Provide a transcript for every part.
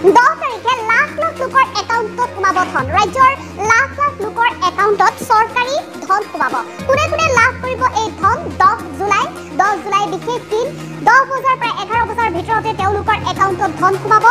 10 তাৰিখে লাখ লাখ লোকৰ একাউণ্টত সোমাব ধন ৰাজ্যৰ লাখ লাখ লোকৰ একাউণ্টত চৰকাৰী ধন সোমাব কোনে কোনে লাভ কৰিব এই ধন 10 জুলাই বিশেষ দিন 10 বজাৰ পৰা 11 বজাৰ ভিতৰতে তেওঁলোকৰ একাউণ্টত ধন সোমাব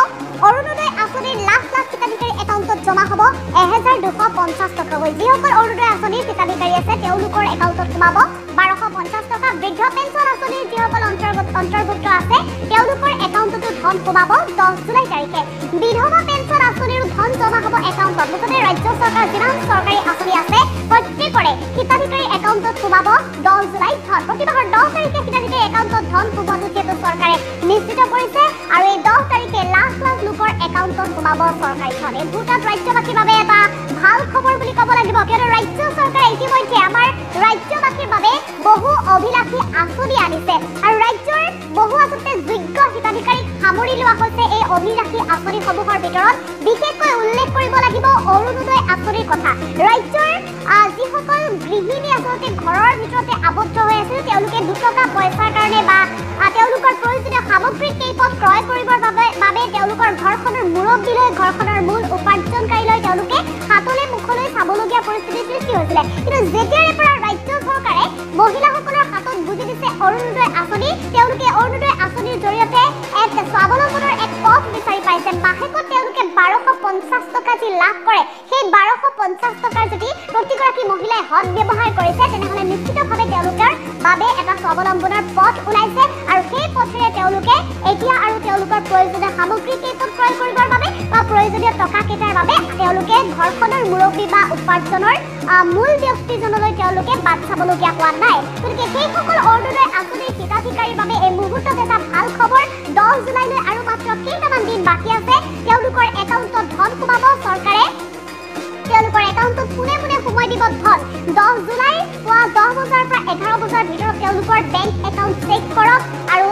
অৰুণোদয় আঁচনিৰ লাখ লাখ হিতাধিকাৰী একাউণ্টত জমা হ'ব 1250 টকাকৈ যিসকল অৰুণোদয় আঁচনিৰ হিতাধিকাৰী আছে তেওঁলোকৰ একাউণ্টত সোমাব 1250 টকা বৃদ্ধ পেঞ্চন আঁচনিৰ যিসকল অন্তৰ্ভুক্ত আছে তেওঁলোকৰ একাউণ্টতো ধন সোমাব 10 জুলাই তাৰিখে বিধৱা পেঞ্চন আঁচনিৰো ধন জমা হ'ব একাউণ্টত মুঠতে ৰাজ্য চৰকাৰ যিমান চৰকাৰী আঁচনি আছে প্ৰত্যেকৰে হিতাধিকাৰী একাউণ্টত সোমাব 10 জুলাই ধন প্ৰতিমাহৰ 10 তাৰিখে হিতাধিকাৰী একাউণ্টত ধন সোমোৱাটো যিহেতু চৰকাৰে নিশ্চিত কৰিছে আৰু এই 10 তাৰিখে লাখ লাখ লোকৰ একাউণ্টত সোমাব চৰকাৰী ধন এই ভোটাত ৰাজ্যবাসীৰ বাবে এটা ভাল খবৰ বুলি ক'ব লাগিব কিয়নো ৰাজ্য চৰকাৰে ইতিমধ্যে আমাৰ ৰাজ্যবাসীৰ বাবে বহু অভিলাষী আঁচনি আনিছে আৰু ৰাজ্যৰ বহু আচলতে যোগ্য হিতাধিকাৰীক সামৰি লোৱা হৈছে এই অভিলাষী আঁচনিসমূহৰ ভিতৰত বিশেষকৈ উল্লেখ কৰিব লাগিব অৰুণোদয় আঁচনিৰ কথা ৰাজ্যৰ যিসকল গৃহিণী আচলতে ঘৰৰ ভিতৰতে আবদ্ধ হৈ আছিল তেওঁলোকে 2 টকা পইচাৰ কাৰণে বা তেওঁলোকৰ প্ৰয়োজনীয় সামগ্ৰী কেইপদ ক্ৰয় কৰিবৰ বাবে তেওঁলোকৰ ঘৰখনৰ মুৰব্বীলৈ ঘৰখনৰ মূল উপাৰ্জনকাৰীলৈ তেওঁলোকে হাতলৈ মুখলৈ চাবলগীয়া পৰিস্থিতিৰ সৃষ্টি হৈছিলে কিন্তু যেতিয়াৰে পৰা ৰাজ্য চৰকাৰে মহিলাসকলৰ হাতত বুজি দিছে অৰুণোদয় আঁচনি তেওঁলোকে অৰুণোদয় আঁচনিৰ জৰিয়তে এক স্বাৱলম্বনৰ এক পথ বিচাৰি পাইছে মাহেকত তেওঁলোকে 1250 টকা যি লাভ কৰে সেই 1250 টকাৰ যদি প্ৰতিগৰাকী মহিলাই সৎ ব্যৱহাৰ কৰিছে তেনেহ'লে নিশ্চিতভাৱে তেওঁলোকৰ বাবে এটা স্বাৱলম্বনৰ পথ ওলাইছে আৰু সেই পথেৰে তেওঁলোকে এতিয়া আৰু তেওঁলোকৰ প্ৰয়োজনীয় সামগ্ৰী কেইপদ ক্ৰয় কৰিবৰ বাবে বা প্ৰয়োজনীয় টকা কেইটাৰ বাবে তেওঁলোকে ঘৰখনৰ মুৰব্বী বা উপাৰ্জনৰ মূল ব্যক্তিজনলৈ তেওঁলোকে বাট চাবলগীয়া হোৱা নাই গতিকে সেইসকল অৰুণোদয় আঁচনিৰ হিতাধিকাৰীৰ বাবে এই মুহূৰ্তত এটা ভাল খবৰ 10 জুলাইলৈ আৰু মাত্ৰ কেইটামান দিন বাকী আছে তেওঁলোকৰ একাউণ্টত ধন সোমাব চৰকাৰে তেওঁলোকৰ একাউণ্টত পোনে পোনে সোমাই দিব ধন 10 জুলাই পুৱা 10 বজাৰ পৰা 11 বজাৰ ভিতৰত তেওঁলোকৰ বেংক একাউণ্ট চেক কৰক আৰু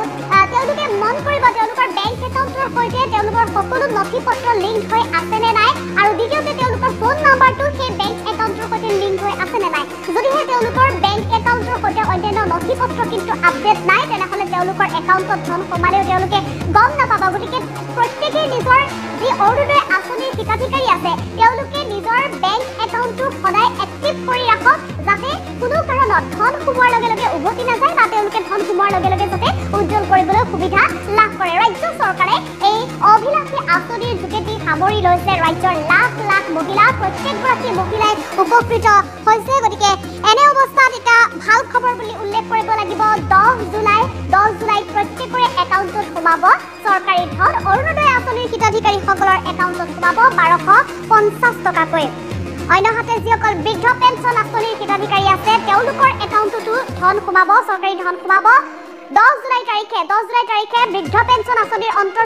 তেওঁলোকে মন কৰিব তেওঁলোকৰ বেংক একাউণ্টৰ সৈতে তেওঁলোকৰ সকলো নথিপত্ৰ লিংক হৈ আছে নে নাই আৰু দ্বিতীয়তে তেওঁলোকৰ ফোন নম্বৰটো সেই বেংক একাউণ্টৰ সৈতে লিংক হৈ আছে নে নাই যদিহে তেওঁলোকৰ বেংক একাউণ্টৰ সৈতে অন্যান্য নথিপত্ৰ কিন্তু আপডেট নাই তেনেহ'লে তেওঁলোকৰ একাউণ্টত ধন সোমালেও তেওঁলোকে গম নাপাব গতিকে প্ৰত্যেকেই নিজৰ যি অৰুণোদয় আঁচনিৰ হিতাধিকাৰী আছে তেওঁলোকে নিজৰ বেংক একাউণ্টটো সদায় এক্টিভ কৰি ৰাখক যাতে কোনো কাৰণত ধন সোমোৱাৰ লগে লগে উভতি নাযায় বা তেওঁলোকে ধন সোমোৱাৰ লগে লগে যাতে উজ্জ্বল কৰিবলৈ সুবিধা লাভ কৰে ৰাজ্য চৰকাৰে এই অভিলাষী আঁচনিৰ যোগেদি সামৰি লৈছে ৰাজ্যৰ লাখ লাখ মহিলা প্ৰত্যেকগৰাকী মহিলাই উপকৃত হৈছে গতিকে এনে অৱস্থাত এটা ভাল খবৰ বুলি উল্লেখ কৰিব লাগিব 10 জুলাইত প্ৰত্যেকৰে একাউণ্টত সোমাব চৰকাৰী ধন অৰুণোদয় আঁচনিৰ হিতাধিকাৰীসকলৰ একাউণ্টত সোমাব 1250 টকাকৈ অন্যহাতে যিসকল বৃদ্ধ পেঞ্চন আঁচনিৰ হিতাধিকাৰী আছে তেওঁলোকৰ একাউণ্টতো ধন সোমাব চৰকাৰী ধন সোমাব 10 জুলাই তাৰিখে বৃদ্ধ পেঞ্চন আঁচনিৰ